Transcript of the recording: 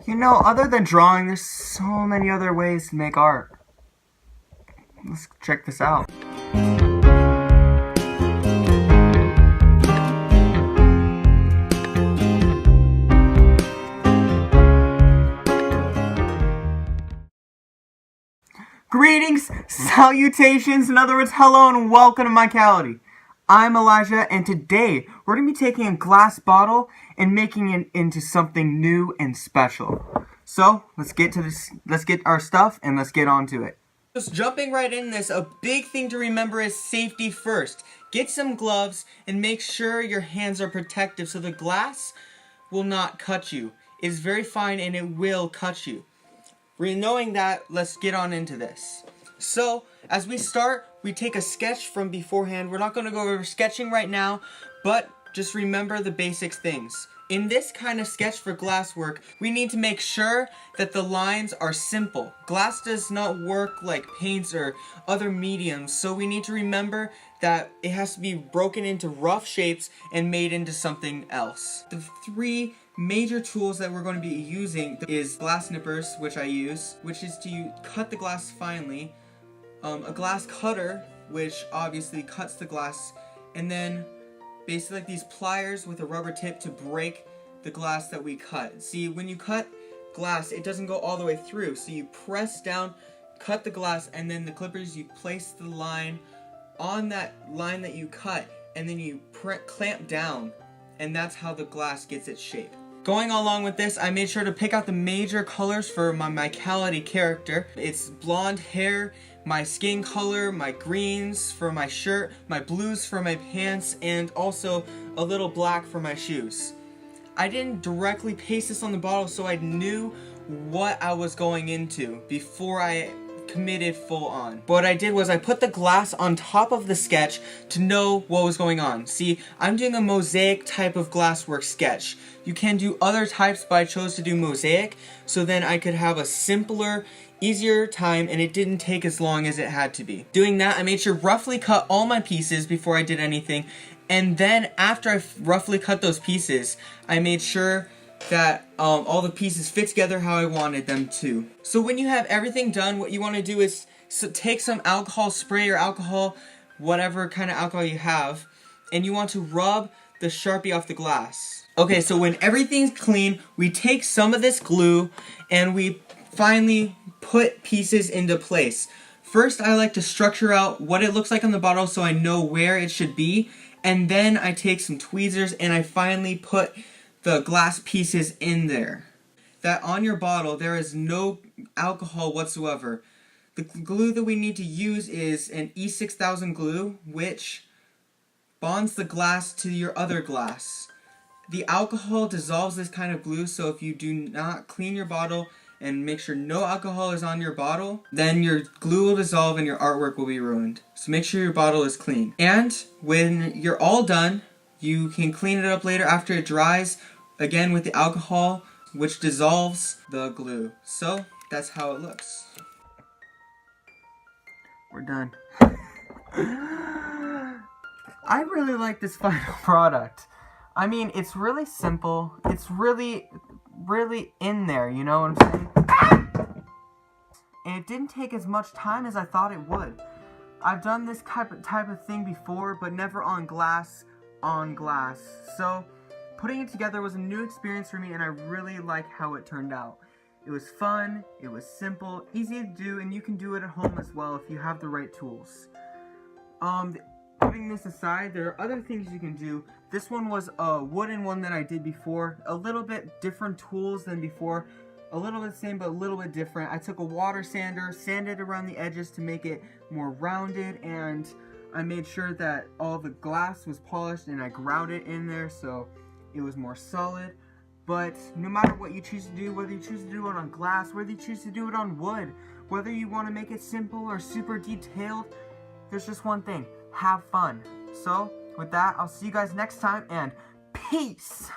You know, other than drawing, there's so many other ways to make art. Let's check this out. Greetings, salutations, in other words, hello and welcome to Mykality. I'm Elijah, and today we're going to be taking a glass bottle and making it into something new and special. So, let's get to this, let's get our stuff and let's get on to it. Just jumping right in this, a big thing to remember is safety first. Get some gloves and make sure your hands are protective so the glass will not cut you. It is very fine and it will cut you. Knowing that, let's get on into this. So, as we start, we take a sketch from beforehand. We're not going to go over sketching right now, but just remember the basic things. In this kind of sketch for glasswork, we need to make sure that the lines are simple. Glass does not work like paints or other mediums, so we need to remember that it has to be broken into rough shapes and made into something else. The three major tools that we're going to be using is glass nippers, which I use, which is to cut the glass finely, a glass cutter, which obviously cuts the glass, and then basically like these pliers with a rubber tip to break the glass that we cut. See, when you cut glass, it doesn't go all the way through, so you press down, cut the glass, and then the clippers, you place the line on that line that you cut, and then you clamp down, and that's how the glass gets its shape. Going along with this, I made sure to pick out the major colors for my Mykality character. It's blonde hair, my skin color, my greens for my shirt, my blues for my pants, and also a little black for my shoes. I didn't directly paste this on the bottle, so I knew what I was going into before I committed full on. What I did was I put the glass on top of the sketch to know what was going on. See, I'm doing a mosaic type of glasswork sketch. You can do other types, but I chose to do mosaic so then I could have a simpler, easier time and it didn't take as long as it had to be. Doing that, I made sure roughly cut all my pieces before I did anything, and then after I roughly cut those pieces, I made sure that all the pieces fit together how I wanted them to. So when you have everything done, what you want to do is take some alcohol spray or alcohol, whatever kind of alcohol you have, and you want to rub the Sharpie off the glass. Okay, so when everything's clean, we take some of this glue and we finally put pieces into place. First, I like to structure out what it looks like on the bottle so I know where it should be, and then I take some tweezers and I finally put the glass pieces in there. That on your bottle there is no alcohol whatsoever. The glue that we need to use is an E6000 glue, which bonds the glass to your other glass. The alcohol dissolves this kind of glue, so if you do not clean your bottle and make sure no alcohol is on your bottle, then your glue will dissolve and your artwork will be ruined. So make sure your bottle is clean. And when you're all done, you can clean it up later after it dries, again with the alcohol, which dissolves the glue. So, that's how it looks. We're done. I really like this final product. I mean, it's really simple. It's really in there, you know what I'm saying? And it didn't take as much time as I thought it would. I've done this type of thing before, but never on glass. So putting it together was a new experience for me, and I really like how it turned out. It was fun, it was simple, easy to do, and you can do it at home as well if you have the right tools. Putting this aside, there are other things you can do. This one was a wooden one that I did before, a little bit different tools than before, a little bit same but a little bit different. I took a water sander, sanded around the edges to make it more rounded, and I made sure that all the glass was polished and I ground it in there so it was more solid. But no matter what you choose to do, whether you choose to do it on glass, whether you choose to do it on wood, whether you want to make it simple or super detailed, there's just one thing: have fun. So with that, I'll see you guys next time, and peace!